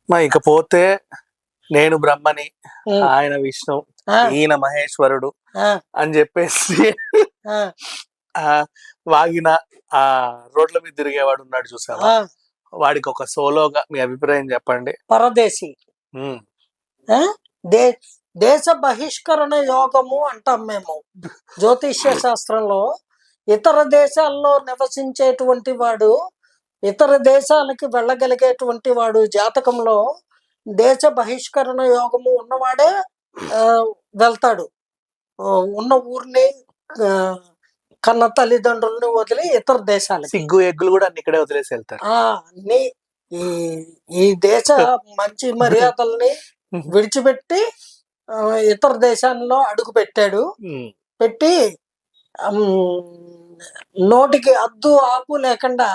ఇకపోతే నేను బ్రహ్మని, ఉమ్, ఆయన విష్ణు, ఆ, ఈయన మహేశ్వరుడు ఆ, అని చెప్పేసి ఆ, ఆ వాగిన ఆ రోడ్ల మీద తిరిగేవాడు ఉన్నాడు చూసావా? ఆ, వాడికి ఒక సోలోగా మీ అభిప్రాయం చెప్పండి. పరదేశి. ఉమ్. ఆ, దే దేశ బహిష్కరణ యోగము అంటాం మేము జ్యోతిష్య శాస్త్రంలో. ఇతర దేశాల్లో నివసించేటువంటి వాడు, ఇతర దేశాలకి వెళ్ళగలిగేటువంటి వాడు జాతకంలో దేశ బహిష్కరణ యోగము ఉన్నవాడే ఆ, వెళ్తాడు. ఉన్న ఊరిని, ఆ, కన్న తల్లిదండ్రులను వదిలి ఇతర దేశాలకి. సిగ్గు ఎగ్గులు కూడా అన్ని ఇక్కడే వదిలేసి వెళ్తారు. అన్ని ఈ ఈ దేశ మంచి మర్యాదల్ని విడిచిపెట్టి ఇతర దేశాల్లో అడుగు పెట్టాడు. ఉమ్. పెట్టి నోటికి అద్దు ఆపు లేకుండా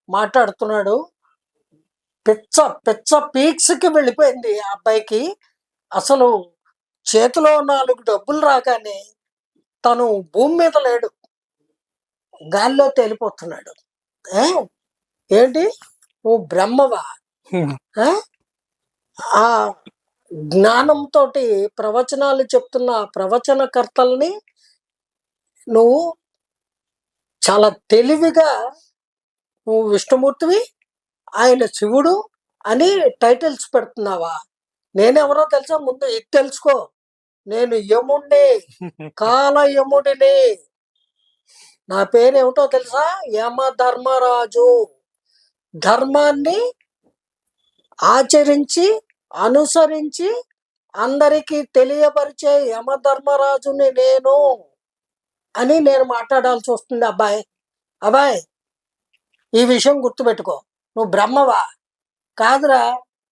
మాట్లాడుతున్నాడు. పిచ్చ పిచ్చ పీక్స్ కి వెళ్ళిపోయింది ఆ అబ్బాయికి. అసలు చేతిలో 4 డబ్బులు రాగానే తను భూమి మీద లేడు, గాల్లో తేలిపోతున్నాడు. ఏ? ఏంటి నువ్వు బ్రహ్మవా? ఆ? ఆ జ్ఞానంతో ప్రవచనాలు చెప్తున్న ప్రవచనకర్తల్ని నువ్వు చాలా తెలివిగా నువ్వు విష్ణుమూర్తివి, ఆయన శివుడు అని టైటిల్స్ పెడుతున్నావా? నేనెవరో తెలుసా? ముందు ఇది తెలుసుకో. నేను యముడిని, కాల యముడిని. నా పేరు ఏమిటో తెలుసా? యమధర్మరాజు. ధర్మాన్ని ఆచరించి అనుసరించి అందరికీ తెలియపరిచే యమధర్మరాజుని నేను అని నేను మాట్లాడాల్సి వస్తుంది. అబ్బాయి అబ్బాయి ఈ విషయం గుర్తుపెట్టుకో. నువ్వు బ్రహ్మవా? కాదురా,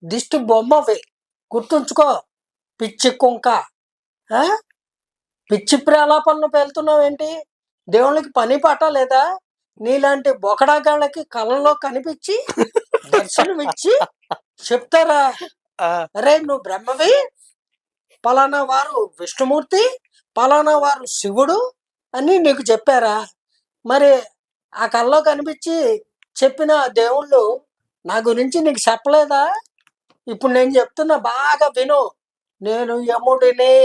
దిష్టి బొమ్మవి. గుర్తుంచుకో పిచ్చి కుంక. పిచ్చి ప్రేలాపనలు పేలుతున్నావేంటి? దేవుళ్ళకి పని పాట లేదా? నీలాంటి బొకడాగాళ్ళకి కళ్ళలో కనిపించి దర్శనమిచ్చి చెప్తారా, అరే నువ్వు బ్రహ్మవి, పలానా వారు విష్ణుమూర్తి, పలానా వారు శివుడు అని నీకు చెప్పారా? మరి ఆ కళ్ళలో కనిపించి చెప్పిన దేవుళ్ళు నా గురించి నీకు చెప్పలేదా? ఇప్పుడు నేను చెప్తున్నా, బాగా విను. నేను యముడిని.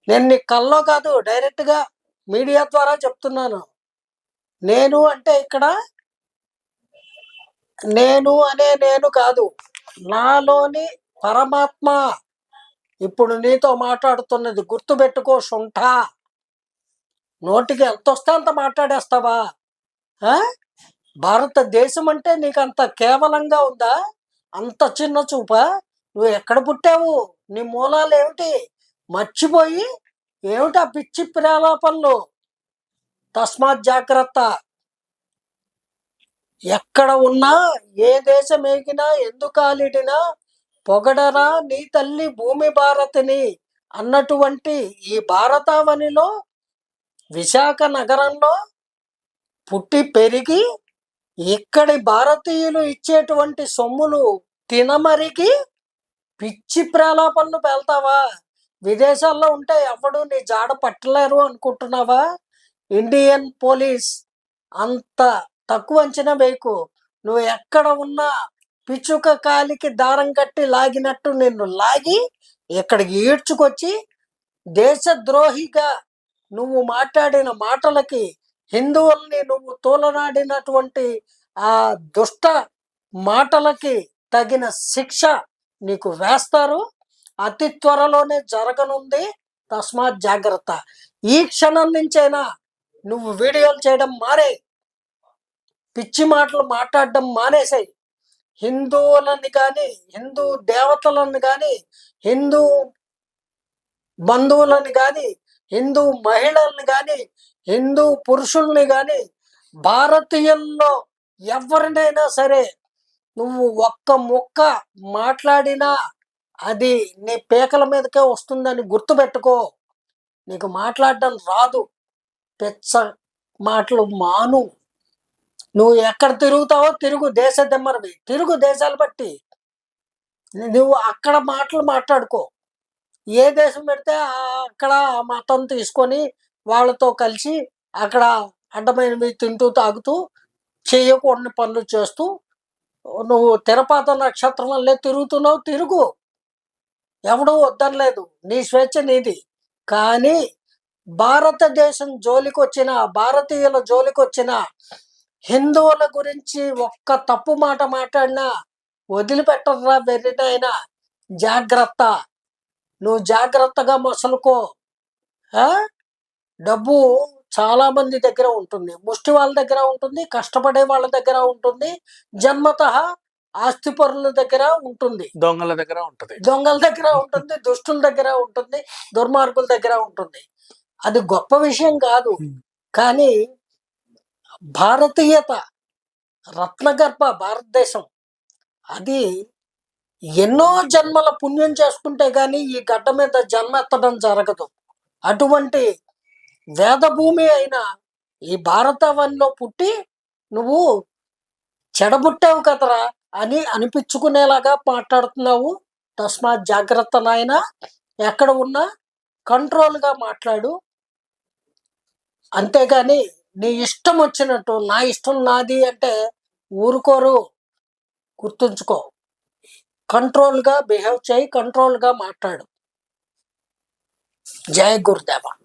నేను నీ కల్లో కాదు, డైరెక్ట్గా మీడియా ద్వారా చెప్తున్నాను. నేను అంటే ఇక్కడ నేను అనే నేను కాదు, నాలోని పరమాత్మ ఇప్పుడు నీతో మాట్లాడుతున్నది. గుర్తుపెట్టుకో శుంఠ. నోటికి ఎంత వస్తే అంత మాట్లాడేస్తావా? భారతదేశం అంటే నీకు అంత కేవలంగా ఉందా? అంత చిన్న చూపా? నువ్వు ఎక్కడ పుట్టావు? నీ మూలాలు ఏమిటి? మర్చిపోయి ఏమిటా పిచ్చి ప్రేలాపనలు? తస్మాత్ జాగ్రత్త. ఎక్కడ ఉన్నా, ఏ దేశం ఏగినా, ఎందుకు ఆలిడినా పొగడరా నీ తల్లి భూమి భారతిని అన్నటువంటి ఈ భారతావనిలో, విశాఖ నగరంలో పుట్టి పెరిగి ఇక్కడి భారతీయులు ఇచ్చేటువంటి సొమ్ములు తినమరిగి పిచ్చి ప్రేలాపనలు పేల్తావా? విదేశాల్లో ఉంటే ఎవడు నీ జాడ పట్టలేరు అనుకుంటున్నావా? ఇండియన్ పోలీస్ అంత తక్కువ అంచనా వేయకు. నువ్వు ఎక్కడ ఉన్నా పిచ్చుక కాలికి దారం కట్టి లాగినట్టు నిన్ను లాగి ఇక్కడికి ఈడ్చుకొచ్చి దేశద్రోహిగా నువ్వు మాట్లాడిన మాటలకి, హిందువుల్ని నువ్వు తూలనాడినటువంటి ఆ దుష్ట మాటలకి తగిన శిక్ష నీకు వేస్తారు. అతి త్వరలోనే జరగనుంది. తస్మాత్ జాగ్రత్త. ఈ క్షణం నుంచైనా నువ్వు వీడియోలు చేయడం మానే, పిచ్చి మాటలు మాట్లాడడం మానేసాయి. హిందువులని కానీ, హిందూ దేవతలను కానీ, హిందూ బంధువులను కానీ, హిందూ మహిళల్ని కానీ, హిందూ పురుషుల్ని కానీ, భారతీయుల్లో ఎవరినైనా సరే నువ్వు ఒక్క ముక్క మాట్లాడినా అది నీ పేకల మీదకే వస్తుందని గుర్తుపెట్టుకో. నీకు మాట్లాడడం రాదు, పెచ్చ మాటలు మాను. నువ్వు ఎక్కడ తిరుగుతావో తిరుగు, దేశ దెమ్మరవి తిరుగు, దేశాలు బట్టి నువ్వు అక్కడ మాటలు మాట్లాడుకో. ఏ దేశం పెడితే అక్కడ ఆ మతం తీసుకొని వాళ్ళతో కలిసి అక్కడ అడ్డమైనవి తింటూ తాగుతూ చేయకూడని పనులు చేస్తూ నువ్వు తిరపాత నక్షత్రం వల్లే తిరుగుతున్నావు, తిరుగు, ఎవడూ వద్దనలేదు, నీ స్వేచ్ఛ నీది. కానీ భారతదేశం జోలికొచ్చిన, భారతీయుల జోలికొచ్చిన, హిందువుల గురించి ఒక్క తప్పు మాట మాట్లాడినా వదిలిపెట్టరా వెర్రినైనా, జాగ్రత్త, నువ్వు జాగ్రత్తగా మసలుకో. ఆ? డబ్బు చాలా మంది దగ్గర ఉంటుంది, ముష్టి వాళ్ళ దగ్గర ఉంటుంది, కష్టపడే వాళ్ళ దగ్గర ఉంటుంది, జన్మతః ఆస్తిపరుల దగ్గర ఉంటుంది, దొంగల దగ్గర ఉంటది, దొంగల దగ్గర ఉంటుంది, దుష్టుల దగ్గర ఉంటుంది, దుర్మార్గుల దగ్గర ఉంటుంది. అది గొప్ప విషయం కాదు. కానీ భారతీయత, రత్నగర్భ భారతదేశం, అది ఎన్నో జన్మల పుణ్యం చేసుకుంటే గాని ఈ గడ్డ మీద జన్మ ఎత్తడం జరగదు. అటువంటి వేదభూమి అయిన ఈ భారతవనిలో పుట్టి నువ్వు చెడబుట్టావు కదరా అని అనిపించుకునేలాగా మాట్లాడుతున్నావు. తస్మాత్ జాగ్రత్త నాయన, ఎక్కడ ఉన్నా కంట్రోల్గా మాట్లాడు. అంతేగాని నీ ఇష్టం వచ్చినట్టు, నా ఇష్టం నాది అంటే ఊరుకోరు. గుర్తుంచుకో, కంట్రోల్గా బిహేవ్ చేయి, కంట్రోల్గా మాట్లాడు. జై గురుదేవ.